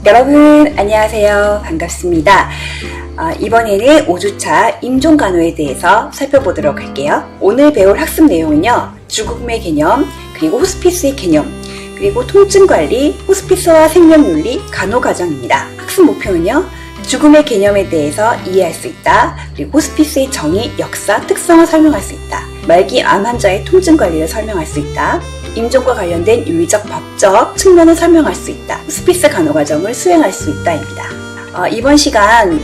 여러분 안녕하세요. 반갑습니다. 이번에는 5주차 임종간호에 대해서 살펴보도록 할게요. 오늘 배울 학습 내용은요, 죽음의 개념, 그리고 호스피스의 개념, 그리고 통증관리, 호스피스와 생명윤리, 간호과정입니다. 학습 목표는요, 죽음의 개념에 대해서 이해할 수 있다, 그리고 호스피스의 정의, 역사, 특성을 설명할 수 있다, 말기 암 환자의 통증관리를 설명할 수 있다, 임종과 관련된 윤리적, 법적 측면을 설명할 수 있다, 호스피스 간호과정을 수행할 수 있다입니다. 이번 시간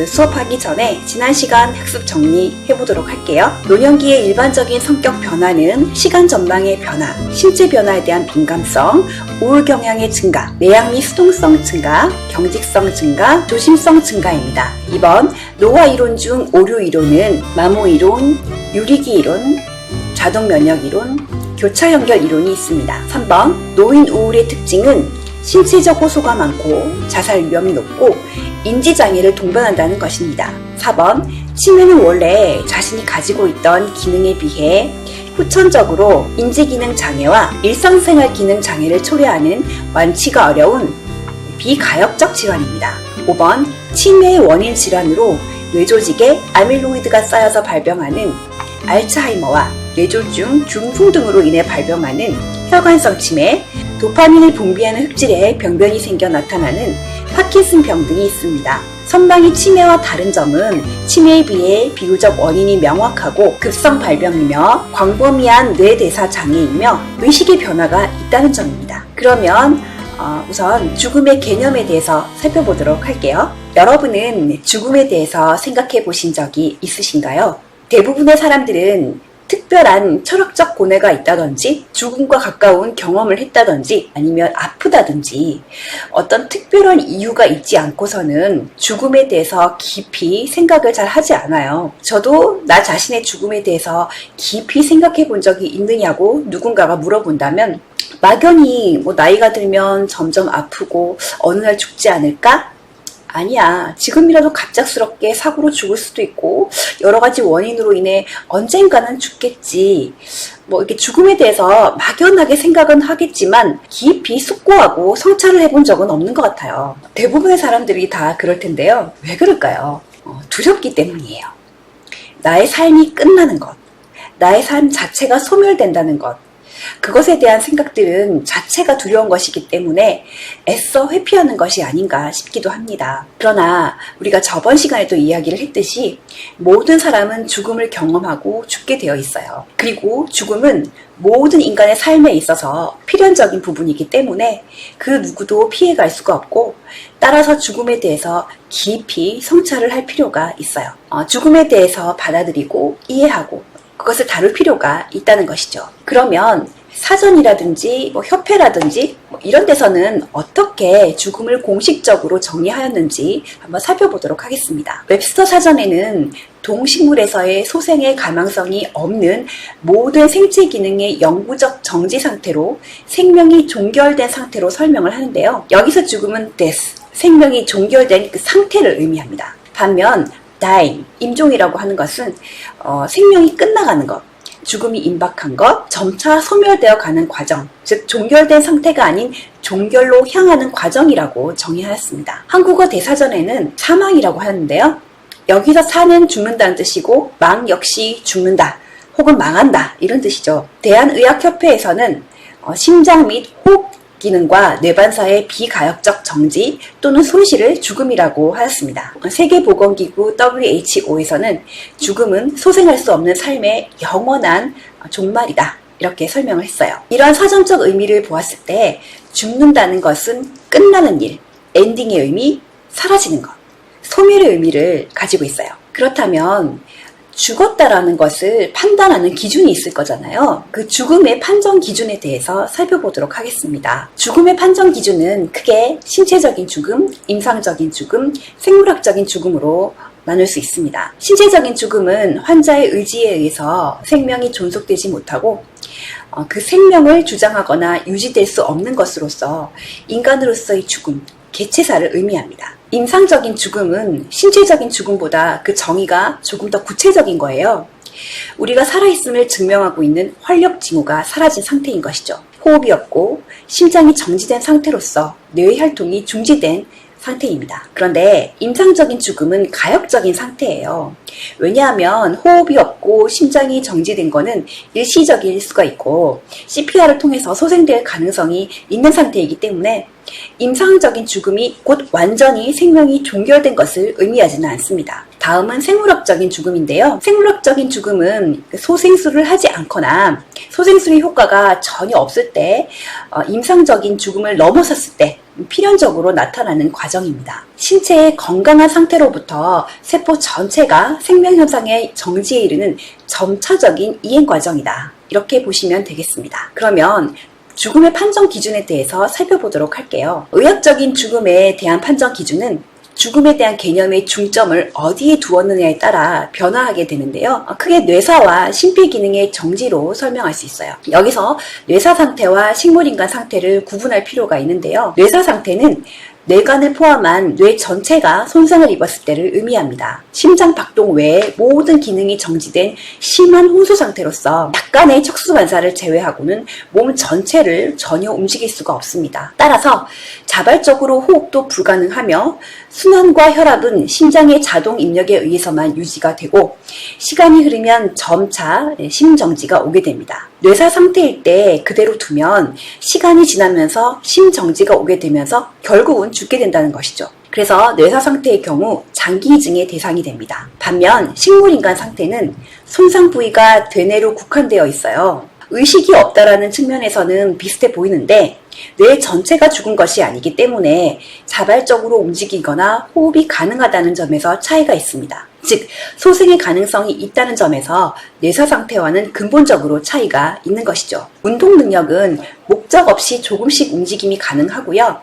수업하기 전에 지난 시간 학습 정리해보도록 할게요. 노년기의 일반적인 성격 변화는 시간 전망의 변화, 신체 변화에 대한 민감성, 우울 경향의 증가, 내양 및 수동성 증가, 경직성 증가, 조심성 증가입니다. 2번 노화 이론 중 오류 이론은 마모 이론, 유리기 이론, 자동 면역 이론, 교차 연결 이론이 있습니다. 3번 노인 우울의 특징은 신체적 호소가 많고 자살 위험이 높고 인지장애를 동반한다는 것입니다. 4번 치매는 원래 자신이 가지고 있던 기능에 비해 후천적으로 인지기능 장애와 일상생활 기능 장애를 초래하는 완치가 어려운 비가역적 질환입니다. 5번 치매의 원인 질환으로 뇌조직에 아밀로이드가 쌓여서 발병하는 알츠하이머와 뇌졸중, 중풍 등으로 인해 발병하는 혈관성 치매, 도파민을 분비하는 흑질에 병변이 생겨 나타나는 파킨슨병 등이 있습니다. 선망의 치매와 다른 점은 치매에 비해 비교적 원인이 명확하고 급성 발병이며 광범위한 뇌대사 장애이며 의식의 변화가 있다는 점입니다. 그러면 우선 죽음의 개념에 대해서 살펴보도록 할게요. 여러분은 죽음에 대해서 생각해 보신 적이 있으신가요? 대부분의 사람들은 특별한 철학적 고뇌가 있다든지 죽음과 가까운 경험을 했다든지 아니면 아프다든지 어떤 특별한 이유가 있지 않고서는 죽음에 대해서 깊이 생각을 잘 하지 않아요. 저도 나 자신의 죽음에 대해서 깊이 생각해 본 적이 있느냐고 누군가가 물어본다면 막연히 나이가 들면 점점 아프고 어느 날 죽지 않을까? 아니야. 지금이라도 갑작스럽게 사고로 죽을 수도 있고 여러 가지 원인으로 인해 언젠가는 죽겠지. 이렇게 죽음에 대해서 막연하게 생각은 하겠지만 깊이 숙고하고 성찰을 해본 적은 없는 것 같아요. 대부분의 사람들이 다 그럴 텐데요. 왜 그럴까요? 두렵기 때문이에요. 나의 삶이 끝나는 것, 나의 삶 자체가 소멸된다는 것, 그것에 대한 생각들은 자체가 두려운 것이기 때문에 애써 회피하는 것이 아닌가 싶기도 합니다. 그러나 우리가 저번 시간에도 이야기를 했듯이 모든 사람은 죽음을 경험하고 죽게 되어 있어요. 그리고 죽음은 모든 인간의 삶에 있어서 필연적인 부분이기 때문에 그 누구도 피해갈 수가 없고 따라서 죽음에 대해서 깊이 성찰을 할 필요가 있어요. 죽음에 대해서 받아들이고 이해하고 그것을 다룰 필요가 있다는 것이죠. 그러면 사전이라든지 협회라든지 이런 데서는 어떻게 죽음을 공식적으로 정의하였는지 한번 살펴보도록 하겠습니다. 웹스터 사전에는 동식물에서의 소생의 가망성이 없는 모든 생체 기능의 영구적 정지 상태로 생명이 종결된 상태로 설명을 하는데요. 여기서 죽음은 death, 생명이 종결된 그 상태를 의미합니다. 반면 dying, 임종이라고 하는 것은 생명이 끝나가는 것, 죽음이 임박한 것, 점차 소멸되어 가는 과정, 즉 종결된 상태가 아닌 종결로 향하는 과정이라고 정의하였습니다. 한국어 대사전에는 사망이라고 하는데요. 여기서 사는 죽는다는 뜻이고 망 역시 죽는다 혹은 망한다 이런 뜻이죠. 대한의학협회에서는 심장 및 호흡 기능과 뇌반사의 비가역적 정지 또는 손실을 죽음이라고 하였습니다. 세계보건기구 WHO에서는 죽음은 소생할 수 없는 삶의 영원한 종말이다 이렇게 설명을 했어요. 이러한 사전적 의미를 보았을 때 죽는다는 것은 끝나는 일, 엔딩의 의미, 사라지는 것, 소멸의 의미를 가지고 있어요. 그렇다면 죽었다라는 것을 판단하는 기준이 있을 거잖아요. 그 죽음의 판정 기준에 대해서 살펴보도록 하겠습니다. 죽음의 판정 기준은 크게 신체적인 죽음, 임상적인 죽음, 생물학적인 죽음으로 나눌 수 있습니다. 신체적인 죽음은 환자의 의지에 의해서 생명이 존속되지 못하고 그 생명을 주장하거나 유지될 수 없는 것으로서 인간으로서의 죽음, 개체사를 의미합니다. 임상적인 죽음은 신체적인 죽음보다 그 정의가 조금 더 구체적인 거예요. 우리가 살아있음을 증명하고 있는 활력 징후가 사라진 상태인 것이죠. 호흡이 없고 심장이 정지된 상태로서 뇌의 활동이 중지된 상태입니다. 그런데 임상적인 죽음은 가역적인 상태예요. 왜냐하면 호흡이 없고 심장이 정지된 것은 일시적일 수가 있고 CPR을 통해서 소생될 가능성이 있는 상태이기 때문에 임상적인 죽음이 곧 완전히 생명이 종결된 것을 의미하지는 않습니다. 다음은 생물학적인 죽음인데요. 생물학적인 죽음은 소생술을 하지 않거나 소생술의 효과가 전혀 없을 때 임상적인 죽음을 넘어섰을 때 필연적으로 나타나는 과정입니다. 신체의 건강한 상태로부터 세포 전체가 생명현상의 정지에 이르는 점차적인 이행 과정이다. 이렇게 보시면 되겠습니다. 그러면 죽음의 판정 기준에 대해서 살펴보도록 할게요. 의학적인 죽음에 대한 판정 기준은 죽음에 대한 개념의 중점을 어디에 두었느냐에 따라 변화하게 되는데요. 크게 뇌사와 심폐기능의 정지로 설명할 수 있어요. 여기서 뇌사 상태와 식물인간 상태를 구분할 필요가 있는데요. 뇌사 상태는 뇌관을 포함한 뇌 전체가 손상을 입었을 때를 의미합니다. 심장 박동 외에 모든 기능이 정지된 심한 혼수 상태로서 약간의 척수 반사를 제외하고는 몸 전체를 전혀 움직일 수가 없습니다. 따라서 자발적으로 호흡도 불가능하며 순환과 혈압은 심장의 자동 입력에 의해서만 유지가 되고 시간이 흐르면 점차 심정지가 오게 됩니다. 뇌사 상태일 때 그대로 두면 시간이 지나면서 심정지가 오게 되면서 결국은 죽게 된다는 것이죠. 그래서 뇌사 상태의 경우 장기이증의 대상이 됩니다. 반면 식물인간 상태는 손상 부위가 되뇌로 국한되어 있어요. 의식이 없다라는 측면에서는 비슷해 보이는데 뇌 전체가 죽은 것이 아니기 때문에 자발적으로 움직이거나 호흡이 가능하다는 점에서 차이가 있습니다. 즉, 소생의 가능성이 있다는 점에서 뇌사 상태와는 근본적으로 차이가 있는 것이죠. 운동 능력은 목적 없이 조금씩 움직임이 가능하고요.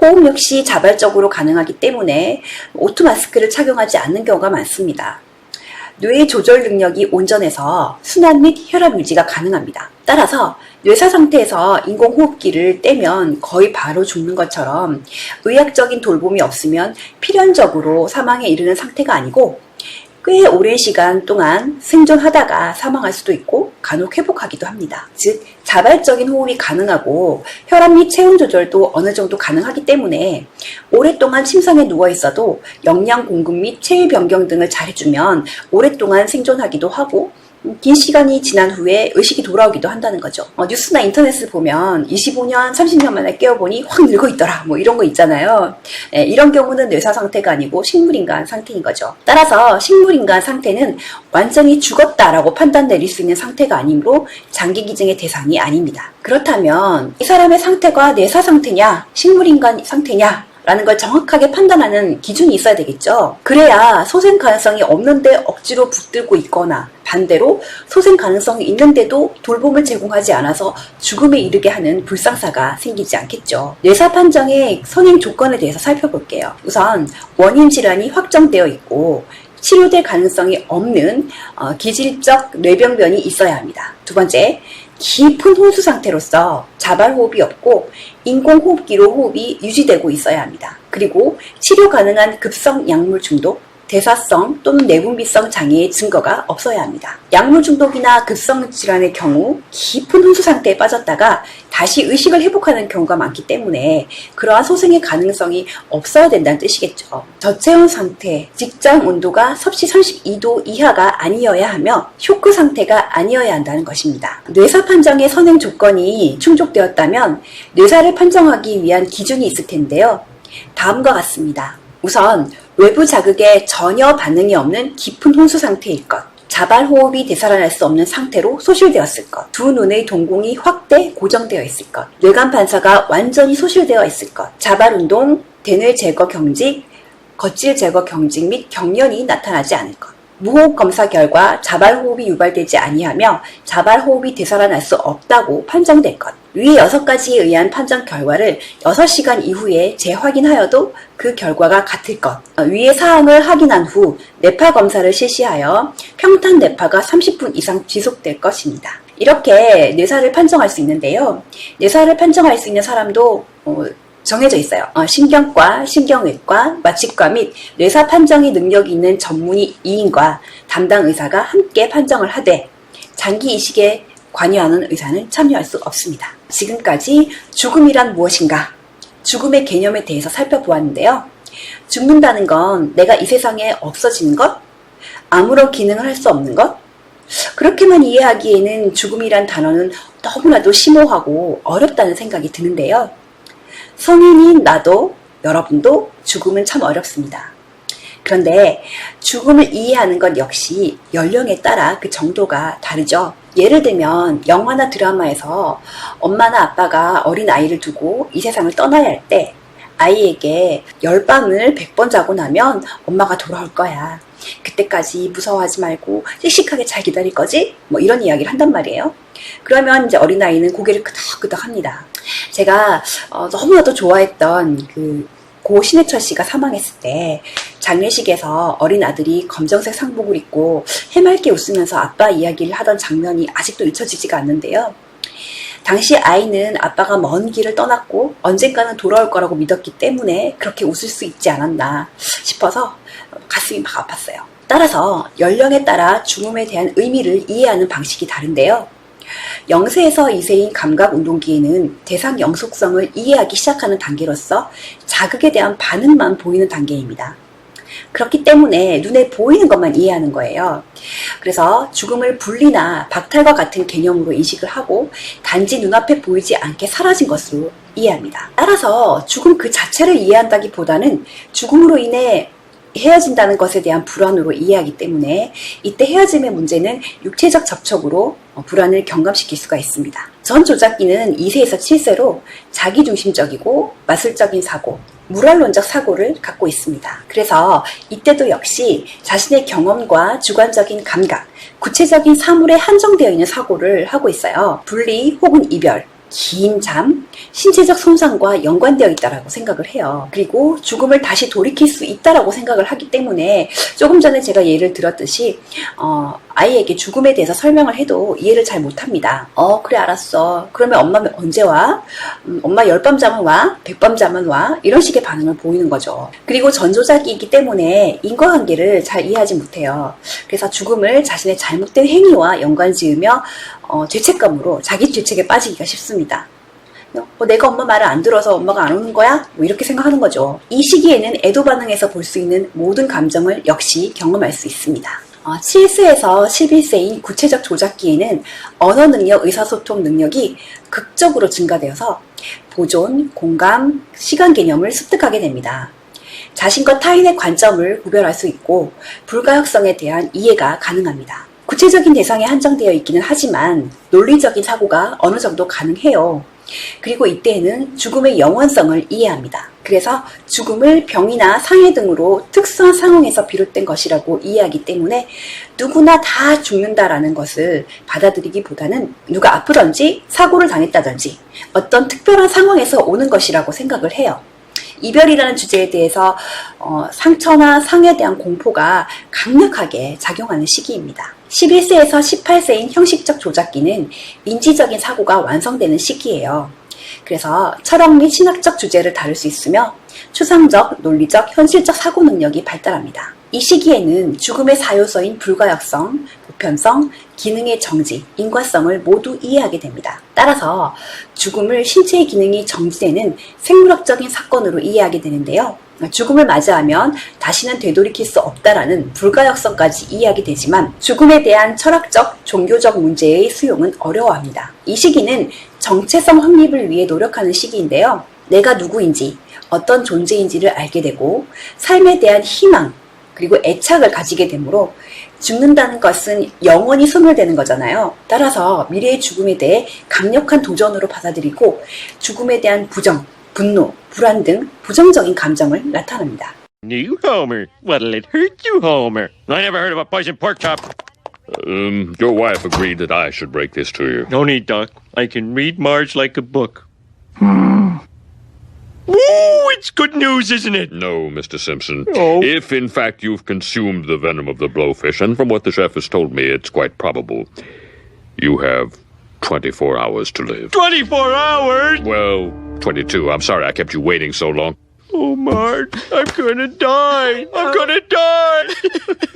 호흡 역시 자발적으로 가능하기 때문에 오토 마스크를 착용하지 않는 경우가 많습니다. 뇌의 조절 능력이 온전해서 순환 및 혈압 유지가 가능합니다. 따라서 뇌사 상태에서 인공호흡기를 떼면 거의 바로 죽는 것처럼 의학적인 돌봄이 없으면 필연적으로 사망에 이르는 상태가 아니고 꽤 오랜 시간 동안 생존하다가 사망할 수도 있고 간혹 회복하기도 합니다. 즉 자발적인 호흡이 가능하고 혈압 및 체온 조절도 어느 정도 가능하기 때문에 오랫동안 침상에 누워 있어도 영양 공급 및 체위 변경 등을 잘해주면 오랫동안 생존하기도 하고 긴 시간이 지난 후에 의식이 돌아오기도 한다는 거죠. 뉴스나 인터넷을 보면 25년, 30년 만에 깨어보니 확 늙어 있더라 뭐 이런 거 있잖아요. 이런 경우는 뇌사 상태가 아니고 식물인간 상태인 거죠. 따라서 식물인간 상태는 완전히 죽었다라고 판단 내릴 수 있는 상태가 아니므로 장기기증의 대상이 아닙니다. 그렇다면 이 사람의 상태가 뇌사 상태냐 식물인간 상태냐 라는 걸 정확하게 판단하는 기준이 있어야 되겠죠. 그래야 소생 가능성이 없는데 억지로 붙들고 있거나 반대로 소생 가능성이 있는데도 돌봄을 제공하지 않아서 죽음에 이르게 하는 불상사가 생기지 않겠죠. 뇌사 판정의 선행 조건에 대해서 살펴볼게요. 우선 원인 질환이 확정되어 있고 치료될 가능성이 없는 기질적 뇌병변이 있어야 합니다. 두 번째, 깊은 혼수 상태로서 자발호흡이 없고 인공호흡기로 호흡이 유지되고 있어야 합니다. 그리고 치료 가능한 급성 약물 중독, 대사성 또는 내분비성 장애의 증거가 없어야 합니다. 약물 중독이나 급성 질환의 경우 깊은 혼수 상태에 빠졌다가 다시 의식을 회복하는 경우가 많기 때문에 그러한 소생의 가능성이 없어야 된다는 뜻이겠죠. 저체온 상태, 직장 온도가 섭씨 32도 이하가 아니어야 하며 쇼크 상태가 아니어야 한다는 것입니다. 뇌사 판정의 선행 조건이 충족되었다면 뇌사를 판정하기 위한 기준이 있을 텐데요. 다음과 같습니다. 우선 외부 자극에 전혀 반응이 없는 깊은 혼수 상태일 것, 자발호흡이 되살아날 수 없는 상태로 소실되었을 것, 두 눈의 동공이 확대 고정되어 있을 것, 뇌관 반사가 완전히 소실되어 있을 것, 자발운동, 대뇌 제거 경직, 겉질 제거 경직 및 경련이 나타나지 않을 것, 무호흡 검사 결과 자발호흡이 유발되지 아니하며 자발호흡이 되살아날 수 없다고 판정될 것, 위의 6가지에 의한 판정 결과를 6시간 이후에 재확인하여도 그 결과가 같을 것, 위의 사항을 확인한 후 뇌파 검사를 실시하여 평탄 뇌파가 30분 이상 지속될 것입니다. 이렇게 뇌사를 판정할 수 있는데요. 뇌사를 판정할 수 있는 사람도 정해져 있어요. 신경과, 신경외과, 마취과 및 뇌사 판정의 능력이 있는 전문의 2인과 담당 의사가 함께 판정을 하되 장기 이식에 관여하는 의사는 참여할 수 없습니다. 지금까지 죽음이란 무엇인가? 죽음의 개념에 대해서 살펴보았는데요. 죽는다는 건 내가 이 세상에 없어지는 것? 아무런 기능을 할 수 없는 것? 그렇게만 이해하기에는 죽음이란 단어는 너무나도 심오하고 어렵다는 생각이 드는데요. 성인인 나도 여러분도 죽음은 참 어렵습니다. 그런데 죽음을 이해하는 것 역시 연령에 따라 그 정도가 다르죠. 예를 들면 영화나 드라마에서 엄마나 아빠가 어린 아이를 두고 이 세상을 떠나야 할 때 아이에게 10밤을 100번 자고 나면 엄마가 돌아올 거야. 그때까지 무서워하지 말고 씩씩하게 잘 기다릴 거지? 뭐 이런 이야기를 한단 말이에요. 그러면 이제 어린아이는 고개를 끄덕끄덕 합니다. 제가 너무나도 좋아했던 고 신해철 씨가 사망했을 때 장례식에서 어린 아들이 검정색 상복을 입고 해맑게 웃으면서 아빠 이야기를 하던 장면이 아직도 잊혀지지가 않는데요. 당시 아이는 아빠가 먼 길을 떠났고 언젠가는 돌아올 거라고 믿었기 때문에 그렇게 웃을 수 있지 않았나 싶어서 가슴이 막 아팠어요. 따라서 연령에 따라 죽음에 대한 의미를 이해하는 방식이 다른데요. 0세에서 2세인 감각운동기에는 대상 영속성을 이해하기 시작하는 단계로서 자극에 대한 반응만 보이는 단계입니다. 그렇기 때문에 눈에 보이는 것만 이해하는 거예요. 그래서 죽음을 분리나 박탈과 같은 개념으로 인식을 하고 단지 눈앞에 보이지 않게 사라진 것으로 이해합니다. 따라서 죽음 그 자체를 이해한다기보다는 죽음으로 인해 헤어진다는 것에 대한 불안으로 이해하기 때문에 이때 헤어짐의 문제는 육체적 접촉으로 불안을 경감시킬 수가 있습니다. 전 조작기는 2세에서 7세로 자기중심적이고 마술적인 사고, 무랄론적 사고를 갖고 있습니다. 그래서 이때도 역시 자신의 경험과 주관적인 감각, 구체적인 사물에 한정되어 있는 사고를 하고 있어요. 분리 혹은 이별, 긴 잠, 신체적 손상과 연관되어 있다고 생각을 해요. 그리고 죽음을 다시 돌이킬 수 있다고 생각을 하기 때문에 조금 전에 제가 예를 들었듯이 아이에게 죽음에 대해서 설명을 해도 이해를 잘 못합니다. 그래 알았어. 그러면 엄마 언제 와? 엄마 10밤 자면 와? 100밤 자면 와? 이런 식의 반응을 보이는 거죠. 그리고 전조작이기 때문에 인과관계를 잘 이해하지 못해요. 그래서 죽음을 자신의 잘못된 행위와 연관지으며 죄책감으로 자기 죄책에 빠지기가 쉽습니다. 내가 엄마 말을 안 들어서 엄마가 안 오는 거야? 뭐 이렇게 생각하는 거죠. 이 시기에는 애도 반응에서 볼 수 있는 모든 감정을 역시 경험할 수 있습니다. 7세에서 11세인 구체적 조작기에는 언어 능력, 의사소통 능력이 극적으로 증가되어서 보존, 공감, 시간 개념을 습득하게 됩니다. 자신과 타인의 관점을 구별할 수 있고 불가역성에 대한 이해가 가능합니다. 구체적인 대상에 한정되어 있기는 하지만 논리적인 사고가 어느 정도 가능해요. 그리고 이때에는 죽음의 영원성을 이해합니다. 그래서 죽음을 병이나 상해 등으로 특수한 상황에서 비롯된 것이라고 이해하기 때문에 누구나 다 죽는다라는 것을 받아들이기보다는 누가 아프던지 사고를 당했다든지 어떤 특별한 상황에서 오는 것이라고 생각을 해요. 이별이라는 주제에 대해서 상처나 상해에 대한 공포가 강력하게 작용하는 시기입니다. 11세에서 18세인 형식적 조작기는 인지적인 사고가 완성되는 시기예요. 그래서 철학 및 신학적 주제를 다룰 수 있으며 추상적, 논리적, 현실적 사고 능력이 발달합니다. 이 시기에는 죽음의 사요소인 불가역성, 보편성, 기능의 정지, 인과성을 모두 이해하게 됩니다. 따라서 죽음을 신체의 기능이 정지되는 생물학적인 사건으로 이해하게 되는데요. 죽음을 맞이하면 다시는 되돌이킬 수 없다라는 불가역성까지 이해하게 되지만 죽음에 대한 철학적, 종교적 문제의 수용은 어려워합니다. 이 시기는 정체성 확립을 위해 노력하는 시기인데요. 내가 누구인지, 어떤 존재인지를 알게 되고 삶에 대한 희망, 그리고 애착을 가지게 되므로 죽는다는 것은 영원히 소멸되는 거잖아요. 따라서 미래의 죽음에 대해 강력한 도전으로 받아들이고 죽음에 대한 부정, 분노, 불안 등 부정적인 감정을 나타냅니다. You, Homer. What'll it hurt you, Homer? I never heard of a poisoned pork chop. Your wife agreed that I should break this to you. No need, Doc. I can read Marge like a book. Ooh, it's good news, isn't it? No, Mr. Simpson. Oh. If, in fact, you've consumed the venom of the blowfish, and from what the chef has told me, it's quite probable, you have 24 hours to live. 24 hours? Well, 22. I'm sorry I kept you waiting so long. Oh, Mart, I'm gonna die. I'm gonna die.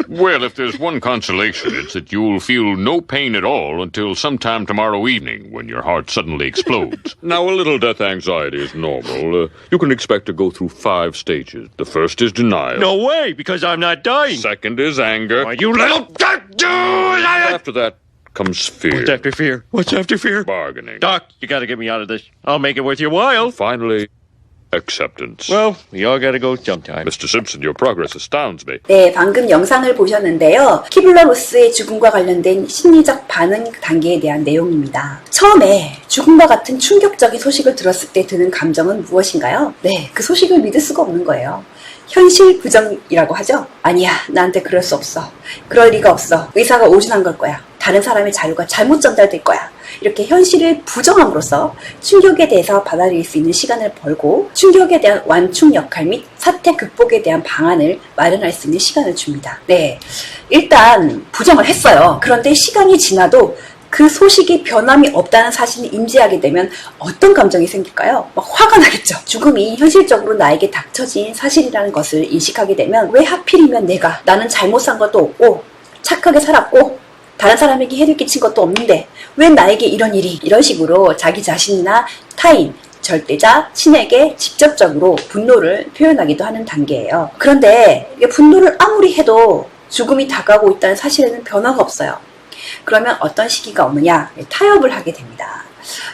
Well, if there's one consolation, it's that you'll feel no pain at all until sometime tomorrow evening when your heart suddenly explodes. Now, a little death anxiety is normal. You can expect to go through 5 stages. The first is denial. No way, because I'm not dying. Second is anger. Why, you little... After that comes fear. What's after fear? What's after fear? Bargaining. Doc, you gotta get me out of this. I'll make it worth your while. Finally, acceptance. Well, we all gotta go sometime. Mr. Simpson, your progress astounds me. 네, 방금 영상을 보셨는데요. 키블러-로스의 죽음과 관련된 심리적 반응 단계에 대한 내용입니다. 처음에 죽음과 같은 충격적인 소식을 들었을 때 드는 감정은 무엇인가요? 네, 그 소식을 믿을 수가 없는 거예요. 현실 부정이라고 하죠? 아니야, 나한테 그럴 수 없어. 그럴 리가 없어. 의사가 오진한 걸 거야. 다른 사람의 자료가 잘못 전달될 거야. 이렇게 현실을 부정함으로써 충격에 대해서 받아들일 수 있는 시간을 벌고 충격에 대한 완충 역할 및 사태 극복에 대한 방안을 마련할 수 있는 시간을 줍니다. 네, 일단 부정을 했어요. 그런데 시간이 지나도 그 소식이 변함이 없다는 사실을 인지하게 되면 어떤 감정이 생길까요? 막 화가 나겠죠. 죽음이 현실적으로 나에게 닥쳐진 사실이라는 것을 인식하게 되면 왜 하필이면 나는 잘못 산 것도 없고 착하게 살았고 다른 사람에게 해를 끼친 것도 없는데 왜 나에게 이런 일이, 이런 식으로 자기 자신이나 타인, 절대자, 신에게 직접적으로 분노를 표현하기도 하는 단계예요. 그런데 분노를 아무리 해도 죽음이 다가오고 있다는 사실에는 변화가 없어요. 그러면 어떤 시기가 오느냐? 타협을 하게 됩니다.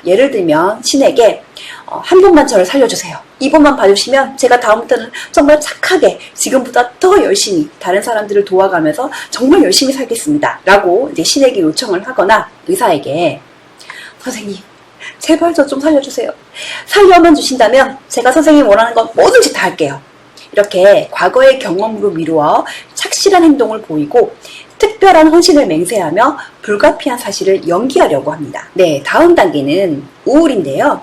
예를 들면 신에게 한 번만 저를 살려주세요. 이 번만 봐주시면 제가 다음부터는 정말 착하게 지금보다 더 열심히 다른 사람들을 도와가면서 정말 열심히 살겠습니다. 라고 이제 신에게 요청을 하거나 의사에게 선생님 제발 저 좀 살려주세요. 살려만 주신다면 제가 선생님이 원하는 건 뭐든지 다 할게요. 이렇게 과거의 경험으로 미루어 착실한 행동을 보이고 특별한 헌신을 맹세하며 불가피한 사실을 연기하려고 합니다. 네, 다음 단계는 우울인데요.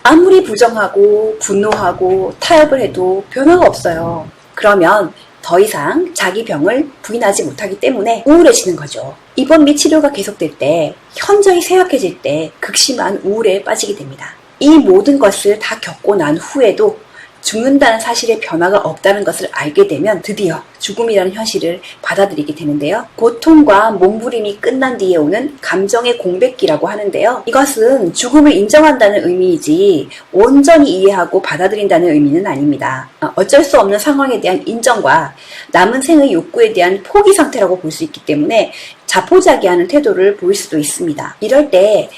아무리 부정하고 분노하고 타협을 해도 변화가 없어요. 그러면 더 이상 자기 병을 부인하지 못하기 때문에 우울해지는 거죠. 입원 및 치료가 계속될 때, 현저히 쇠약해질 때 극심한 우울에 빠지게 됩니다. 이 모든 것을 다 겪고 난 후에도 죽는다는 사실의 변화가 없다는 것을 알게 되면 드디어 죽음이라는 현실을 받아들이게 되는데요. 고통과 몸부림이 끝난 뒤에 오는 감정의 공백기라고 하는데요. 이것은 죽음을 인정한다는 의미이지 온전히 이해하고 받아들인다는 의미는 아닙니다. 어쩔 수 없는 상황에 대한 인정과 남은 생의 욕구에 대한 포기 상태라고 볼 수 있기 때문에 자포자기하는 태도를 보일 수도 있습니다. 이럴 때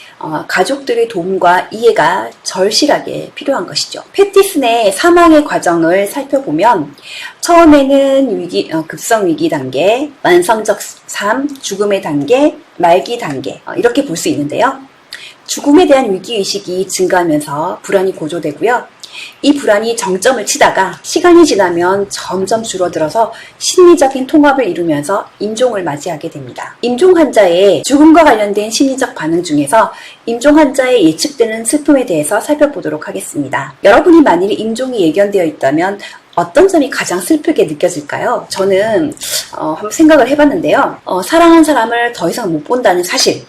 가족들의 도움과 이해가 절실하게 필요한 것이죠. 패티슨의 사망의 과정을 살펴보면 처음에는 급성 위기 단계, 만성적 삶, 죽음의 단계, 말기 단계 이렇게 볼 수 있는데요. 죽음에 대한 위기의식이 증가하면서 불안이 고조되고요. 이 불안이 정점을 치다가 시간이 지나면 점점 줄어들어서 심리적인 통합을 이루면서 임종을 맞이하게 됩니다. 임종 환자의 죽음과 관련된 심리적 반응 중에서 임종 환자의 예측되는 슬픔에 대해서 살펴보도록 하겠습니다. 여러분이 만일 임종이 예견되어 있다면 어떤 점이 가장 슬프게 느껴질까요? 저는 한번 생각을 해봤는데요. 사랑하는 사람을 더 이상 못 본다는 사실,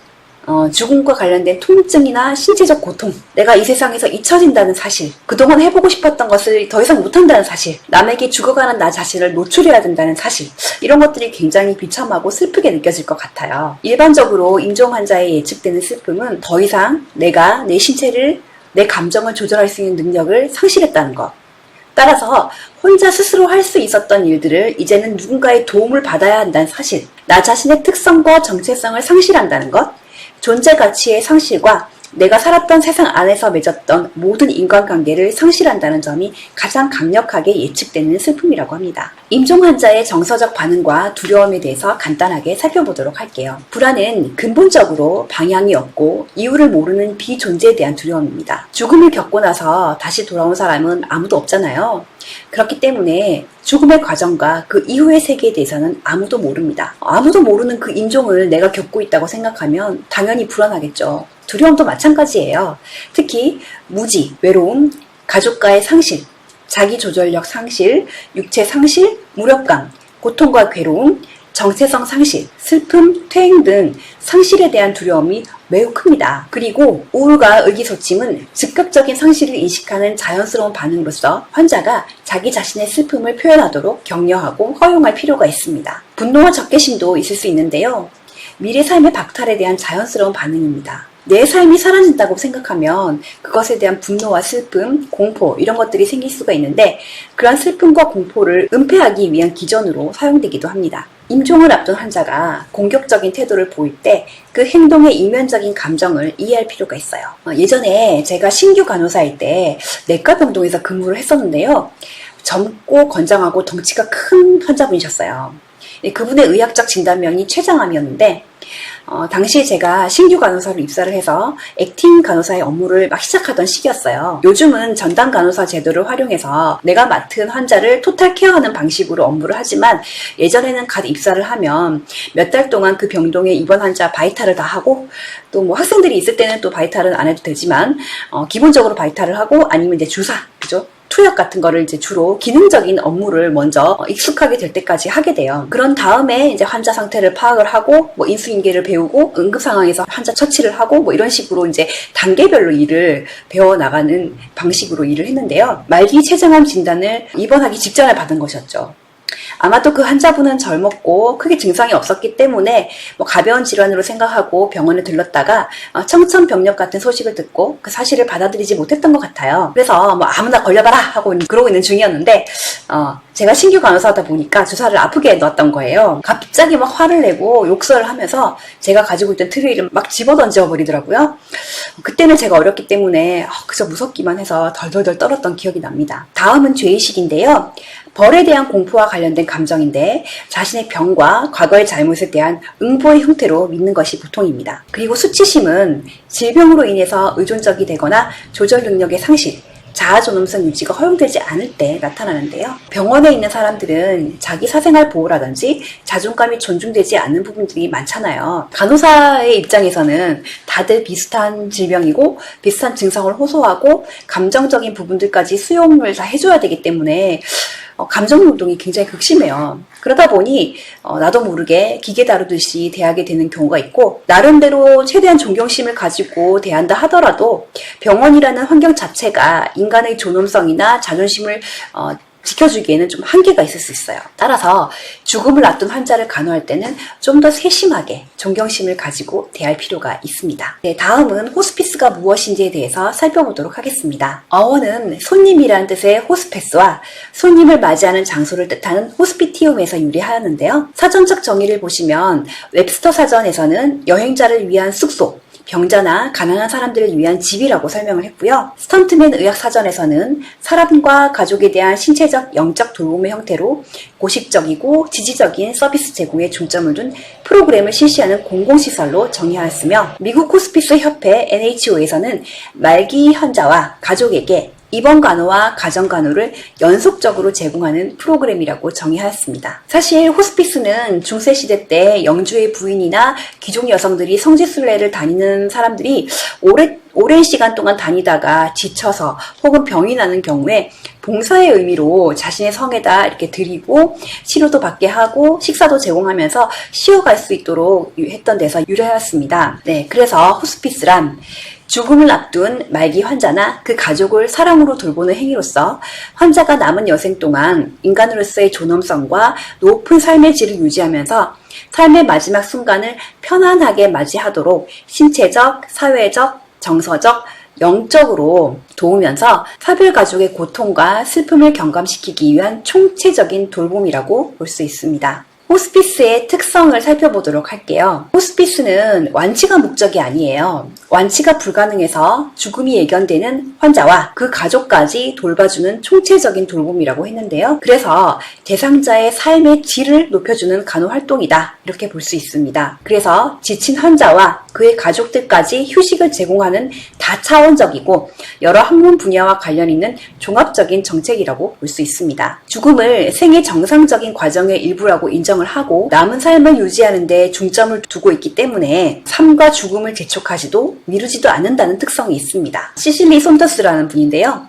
죽음과 관련된 통증이나 신체적 고통, 내가 이 세상에서 잊혀진다는 사실, 그동안 해보고 싶었던 것을 더 이상 못한다는 사실, 남에게 죽어가는 나 자신을 노출해야 된다는 사실, 이런 것들이 굉장히 비참하고 슬프게 느껴질 것 같아요. 일반적으로 임종 환자의 예측되는 슬픔은 더 이상 내가 내 신체를, 내 감정을 조절할 수 있는 능력을 상실했다는 것, 따라서 혼자 스스로 할 수 있었던 일들을 이제는 누군가의 도움을 받아야 한다는 사실, 나 자신의 특성과 정체성을 상실한다는 것, 존재 가치의 상실과 내가 살았던 세상 안에서 맺었던 모든 인간관계를 상실한다는 점이 가장 강력하게 예측되는 슬픔이라고 합니다. 임종 환자의 정서적 반응과 두려움에 대해서 간단하게 살펴보도록 할게요. 불안은 근본적으로 방향이 없고 이유를 모르는 비존재에 대한 두려움입니다. 죽음을 겪고 나서 다시 돌아온 사람은 아무도 없잖아요. 그렇기 때문에 죽음의 과정과 그 이후의 세계에 대해서는 아무도 모릅니다. 아무도 모르는 그 임종을 내가 겪고 있다고 생각하면 당연히 불안하겠죠. 두려움도 마찬가지예요. 특히 무지, 외로움, 가족과의 상실, 자기 조절력 상실, 육체 상실, 무력감, 고통과 괴로움, 정체성 상실, 슬픔, 퇴행 등 상실에 대한 두려움이 매우 큽니다. 그리고 우울과 의기소침은 즉각적인 상실을 인식하는 자연스러운 반응으로서 환자가 자기 자신의 슬픔을 표현하도록 격려하고 허용할 필요가 있습니다. 분노와 적개심도 있을 수 있는데요. 미래 삶의 박탈에 대한 자연스러운 반응입니다. 내 삶이 사라진다고 생각하면 그것에 대한 분노와 슬픔, 공포 이런 것들이 생길 수가 있는데 그러한 슬픔과 공포를 은폐하기 위한 기전으로 사용되기도 합니다. 임종을 앞둔 환자가 공격적인 태도를 보일 때 그 행동의 이면적인 감정을 이해할 필요가 있어요. 예전에 제가 신규 간호사일 때 내과병동에서 근무를 했었는데요. 젊고 건장하고 덩치가 큰 환자분이셨어요. 그분의 의학적 진단명이 췌장암이었는데 당시에 제가 신규 간호사로 입사를 해서 액팅 간호사의 업무를 막 시작하던 시기였어요. 요즘은 전담 간호사 제도를 활용해서 내가 맡은 환자를 토탈 케어하는 방식으로 업무를 하지만 예전에는 갓 입사를 하면 몇 달 동안 그 병동에 입원 환자 바이탈을 다 하고 또 뭐 학생들이 있을 때는 또 바이탈은 안 해도 되지만 기본적으로 바이탈을 하고 아니면 이제 주사, 그죠? 투약 같은 거를 이제 주로 기능적인 업무를 먼저 익숙하게 될 때까지 하게 돼요. 그런 다음에 이제 환자 상태를 파악을 하고 뭐 인수인계를 배우고 응급 상황에서 환자 처치를 하고 뭐 이런 식으로 이제 단계별로 일을 배워 나가는 방식으로 일을 했는데요. 말기 췌장암 진단을 입원하기 직전에 받은 것이었죠. 아마도 그 환자분은 젊었고 크게 증상이 없었기 때문에 뭐 가벼운 질환으로 생각하고 병원에 들렀다가 청천벽력 같은 소식을 듣고 그 사실을 받아들이지 못했던 것 같아요. 그래서 뭐 아무나 걸려봐라 하고 그러고 있는 중이었는데 제가 신규 간호사다 보니까 주사를 아프게 넣었던 거예요. 갑자기 막 화를 내고 욕설을 하면서 제가 가지고 있던 트레이를 막 집어던져 버리더라고요. 그때는 제가 어렸기 때문에 그저 무섭기만 해서 덜덜덜 떨었던 기억이 납니다. 다음은 죄의식인데요. 벌에 대한 공포와 관련된 감정인데 자신의 병과 과거의 잘못에 대한 응보의 형태로 믿는 것이 보통입니다. 그리고 수치심은 질병으로 인해서 의존적이 되거나 조절 능력의 상실, 자아존엄성 유지가 허용되지 않을 때 나타나는데요. 병원에 있는 사람들은 자기 사생활 보호라든지 자존감이 존중되지 않는 부분들이 많잖아요. 간호사의 입장에서는 다들 비슷한 질병이고 비슷한 증상을 호소하고 감정적인 부분들까지 수용을 다 해줘야 되기 때문에 감정 노동이 굉장히 극심해요. 그러다 보니 나도 모르게 기계 다루듯이 대하게 되는 경우가 있고 나름대로 최대한 존경심을 가지고 대한다 하더라도 병원이라는 환경 자체가 인간의 존엄성이나 자존심을 지켜주기에는 좀 한계가 있을 수 있어요. 따라서 죽음을 앞둔 환자를 간호할 때는 좀 더 세심하게 존경심을 가지고 대할 필요가 있습니다. 네, 다음은 호스피스가 무엇인지에 대해서 살펴보도록 하겠습니다. 어원은 손님이라는 뜻의 호스페스와 손님을 맞이하는 장소를 뜻하는 호스피티움에서 유래하였는데요. 사전적 정의를 보시면 웹스터 사전에서는 여행자를 위한 숙소, 병자나 가난한 서람들을 위한 집이라고 설명을 했고요. 스턴트맨 의학사전에서는 사람과 가족에 대한 신체적, 영적 돌봄의 형태로 고식적이고 지지적인 서비스 제공에 중점을 둔 프로그램을 실시하는 공공시설로 정의하였으며 미국 호스피스 협회 NHO에서는 말기 환자와 가족에게 입원 간호와 가정 간호를 연속적으로 제공하는 프로그램이라고 정의하였습니다. 사실 호스피스는 중세시대 때 영주의 부인이나 귀족 여성들이 성지순례를 다니는 사람들이 오랜 시간 동안 다니다가 지쳐서 혹은 병이 나는 경우에 봉사의 의미로 자신의 성에다 이렇게 드리고 치료도 받게 하고 식사도 제공하면서 쉬어갈 수 있도록 했던 데서 유래하였습니다. 네, 그래서 호스피스란 죽음을 앞둔 말기 환자나 그 가족을 사랑으로 돌보는 행위로서 환자가 남은 여생 동안 인간으로서의 존엄성과 높은 삶의 질을 유지하면서 삶의 마지막 순간을 편안하게 맞이하도록 신체적, 사회적, 정서적, 영적으로 도우면서 사별 가족의 고통과 슬픔을 경감시키기 위한 총체적인 돌봄이라고 볼 수 있습니다. 호스피스의 특성을 살펴보도록 할게요. 호스피스는 완치가 목적이 아니에요. 완치가 불가능해서 죽음이 예견되는 환자와 그 가족까지 돌봐주는 총체적인 돌봄이라고 했는데요. 그래서 대상자의 삶의 질을 높여주는 간호활동이다, 이렇게 볼 수 있습니다. 그래서 지친 환자와 그의 가족들까지 휴식을 제공하는 다차원적이고 여러 학문 분야와 관련 있는 종합적인 정책이라고 볼 수 있습니다. 죽음을 생의 정상적인 과정의 일부라고 인정을 하고 남은 삶을 유지하는 데 중점을 두고 있기 때문에 삶과 죽음을 재촉하지도 미루지도 않는다는 특성이 있습니다. 시실리 손더스라는 분인데요.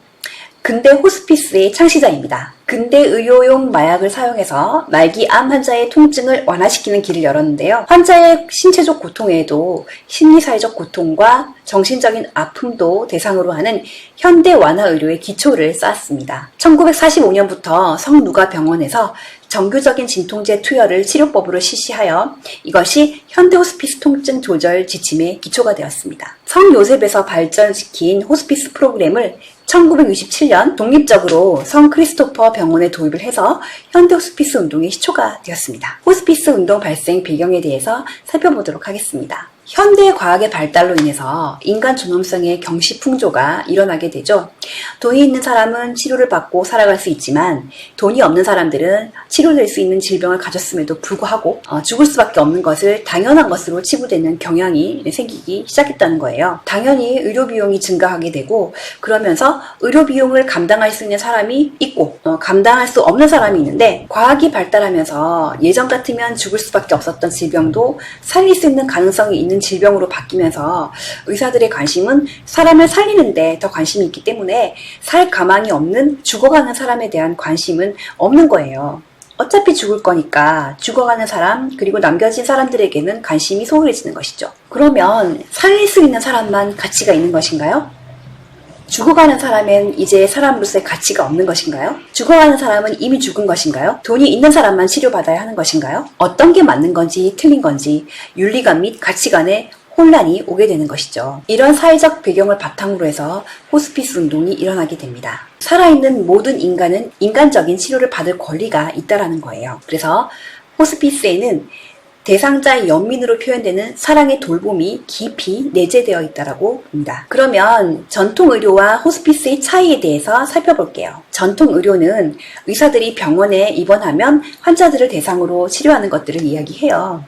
근대 호스피스의 창시자입니다. 근대 의료용 마약을 사용해서 말기 암 환자의 통증을 완화시키는 길을 열었는데요. 환자의 신체적 고통에도 심리사회적 고통과 정신적인 아픔도 대상으로 하는 현대 완화 의료의 기초를 쌓았습니다. 1945년부터 성누가 병원에서 정규적인 진통제 투여를 치료법으로 실시하여 이것이 현대 호스피스 통증 조절 지침의 기초가 되었습니다. 성 요셉에서 발전시킨 호스피스 프로그램을 1967년 독립적으로 성 크리스토퍼 병원에 도입을 해서 현대 호스피스 운동의 시초가 되었습니다. 호스피스 운동 발생 배경에 대해서 살펴보도록 하겠습니다. 현대 과학의 발달로 인해서 인간 존엄성의 경시풍조가 일어나게 되죠. 돈이 있는 사람은 치료를 받고 살아갈 수 있지만 돈이 없는 사람들은 치료될 수 있는 질병을 가졌음에도 불구하고 죽을 수밖에 없는 것을 당연한 것으로 치부되는 경향이 생기기 시작했다는 거예요. 당연히 의료 비용이 증가하게 되고 그러면서 의료 비용을 감당할 수 있는 사람이 있고 감당할 수 없는 사람이 있는데 과학이 발달하면서 예전 같으면 죽을 수밖에 없었던 질병도 살릴 수 있는 가능성이 있는 질병으로 바뀌면서 의사들의 관심은 사람을 살리는데 더 관심이 있기 때문에 살 가망이 없는 죽어가는 사람에 대한 관심은 없는 거예요. 어차피 죽을 거니까 죽어가는 사람 그리고 남겨진 사람들에게는 관심이 소홀해지는 것이죠. 그러면 살릴 수 있는 사람만 가치가 있는 것인가요? 죽어가는 사람은 이제 사람으로서의 가치가 없는 것인가요? 죽어가는 사람은 이미 죽은 것인가요? 돈이 있는 사람만 치료받아야 하는 것인가요? 어떤 게 맞는 건지 틀린 건지 윤리관 및 가치관에 혼란이 오게 되는 것이죠. 이런 사회적 배경을 바탕으로 해서 호스피스 운동이 일어나게 됩니다. 살아있는 모든 인간은 인간적인 치료를 받을 권리가 있다라는 거예요. 그래서 호스피스에는 대상자의 연민으로 표현되는 사랑의 돌봄이 깊이 내재되어 있다고 봅니다. 그러면 전통 의료와 호스피스의 차이에 대해서 살펴볼게요. 전통 의료는 의사들이 병원에 입원하면 환자들을 대상으로 치료하는 것들을 이야기해요.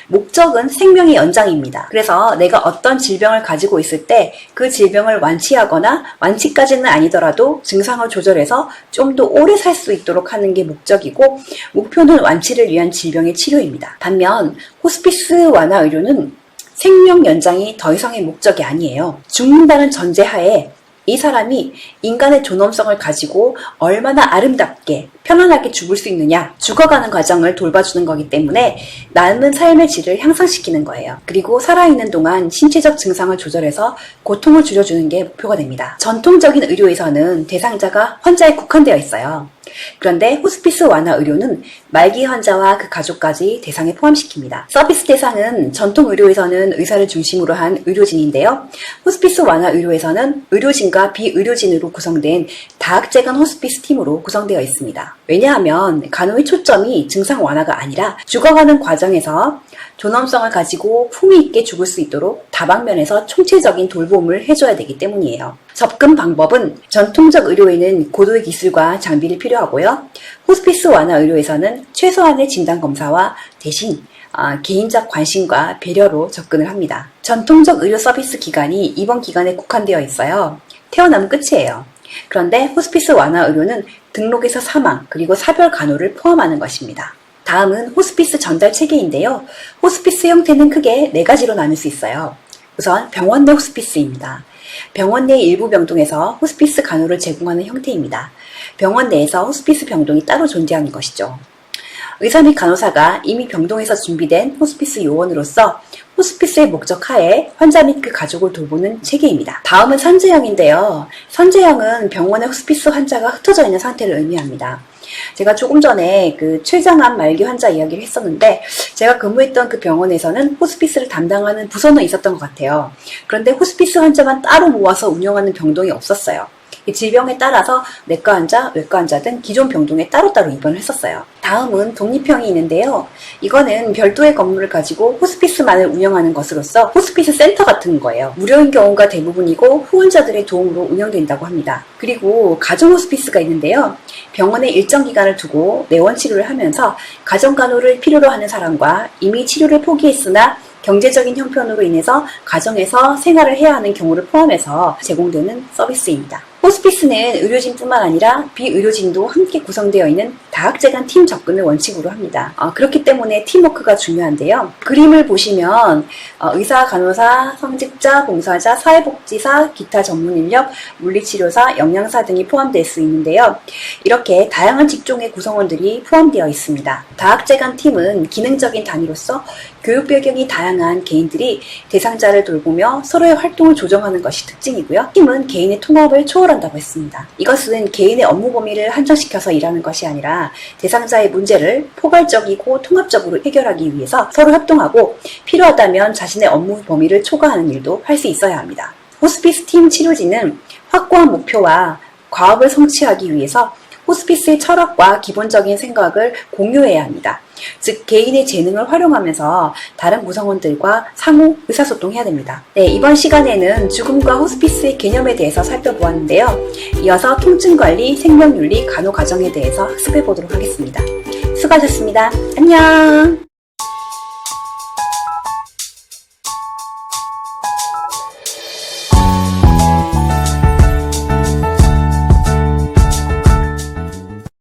목적은 생명의 연장입니다. 그래서 내가 어떤 질병을 가지고 있을 때 그 질병을 완치하거나 완치까지는 아니더라도 증상을 조절해서 좀 더 오래 살 수 있도록 하는 게 목적이고 목표는 완치를 위한 질병의 치료입니다. 반면 호스피스 완화 의료는 생명 연장이 더 이상의 목적이 아니에요. 죽는다는 전제하에 이 사람이 인간의 존엄성을 가지고 얼마나 아름답게 편안하게 죽을 수 있느냐 죽어가는 과정을 돌봐주는 거기 때문에 남은 삶의 질을 향상시키는 거예요. 그리고 살아있는 동안 신체적 증상을 조절해서 고통을 줄여주는 게 목표가 됩니다. 전통적인 의료에서는 대상자가 환자에 국한되어 있어요. 그런데 호스피스 완화 의료는 말기 환자와 그 가족까지 대상에 포함시킵니다. 서비스 대상은 전통 의료에서는 의사를 중심으로 한 의료진인데요. 호스피스 완화 의료에서는 의료진과 비의료진으로 구성된 다학제간 호스피스 팀으로 구성되어 있습니다. 왜냐하면 간호의 초점이 증상 완화가 아니라 죽어가는 과정에서 존엄성을 가지고 품위 있게 죽을 수 있도록 다방면에서 총체적인 돌봄을 해줘야 되기 때문이에요. 접근 방법은 전통적 의료에는 고도의 기술과 장비를 필요하고요. 호스피스 완화 의료에서는 최소한의 진단검사와 대신 개인적 관심과 배려로 접근을 합니다. 전통적 의료 서비스 기간이 입원 기간에 국한되어 있어요. 태어나면 끝이에요. 그런데 호스피스 완화 의료는 등록에서 사망 그리고 사별 간호를 포함하는 것입니다. 다음은 호스피스 전달 체계인데요. 호스피스 형태는 크게 4가지로 나눌 수 있어요. 우선 병원 내 호스피스입니다. 병원 내 일부 병동에서 호스피스 간호를 제공하는 형태입니다. 병원 내에서 호스피스 병동이 따로 존재하는 것이죠. 의사 및 간호사가 이미 병동에서 준비된 호스피스 요원으로서 호스피스의 목적 하에 환자 및 그 가족을 돌보는 체계입니다. 다음은 선제형인데요. 선제형은 병원의 호스피스 환자가 흩어져 있는 상태를 의미합니다. 제가 조금 전에 그 췌장암 말기 환자 이야기를 했었는데 제가 근무했던 그 병원에서는 호스피스를 담당하는 부서는 있었던 것 같아요. 그런데 호스피스 환자만 따로 모아서 운영하는 병동이 없었어요. 질병에 따라서 내과 환자, 외과 환자 등 기존 병동에 따로따로 입원을 했었어요. 다음은 독립형이 있는데요. 이거는 별도의 건물을 가지고 호스피스만을 운영하는 것으로서 호스피스 센터 같은 거예요. 무료인 경우가 대부분이고 후원자들의 도움으로 운영된다고 합니다. 그리고 가정 호스피스가 있는데요. 병원에 일정 기간을 두고 내원 치료를 하면서 가정 간호를 필요로 하는 사람과 이미 치료를 포기했으나 경제적인 형편으로 인해서 가정에서 생활을 해야 하는 경우를 포함해서 제공되는 서비스입니다. 호스피스는 의료진뿐만 아니라 비의료진도 함께 구성되어 있는 다학제간 팀 접근을 원칙으로 합니다. 그렇기 때문에 팀워크가 중요한데요. 그림을 보시면 의사, 간호사, 성직자, 봉사자, 사회복지사, 기타 전문 인력, 물리치료사, 영양사 등이 포함될 수 있는데요. 이렇게 다양한 직종의 구성원들이 포함되어 있습니다. 다학제간 팀은 기능적인 단위로서 교육 배경이 다양한 개인들이 대상자를 돌보며 서로의 활동을 조정하는 것이 특징이고요. 팀은 개인의 통합을 초월한다고 했습니다. 이것은 개인의 업무 범위를 한정시켜서 일하는 것이 아니라 대상자의 문제를 포괄적이고 통합적으로 해결하기 위해서 서로 협동하고 필요하다면 자신의 업무 범위를 초과하는 일도 할 수 있어야 합니다. 호스피스 팀 치료진은 확고한 목표와 과업을 성취하기 위해서 호스피스의 철학과 기본적인 생각을 공유해야 합니다. 즉 개인의 재능을 활용하면서 다른 구성원들과 상호 의사소통해야 됩니다. 네, 이번 시간에는 죽음과 호스피스의 개념에 대해서 살펴보았는데요. 이어서 통증관리, 생명윤리, 간호과정에 대해서 학습해 보도록 하겠습니다. 수고하셨습니다. 안녕.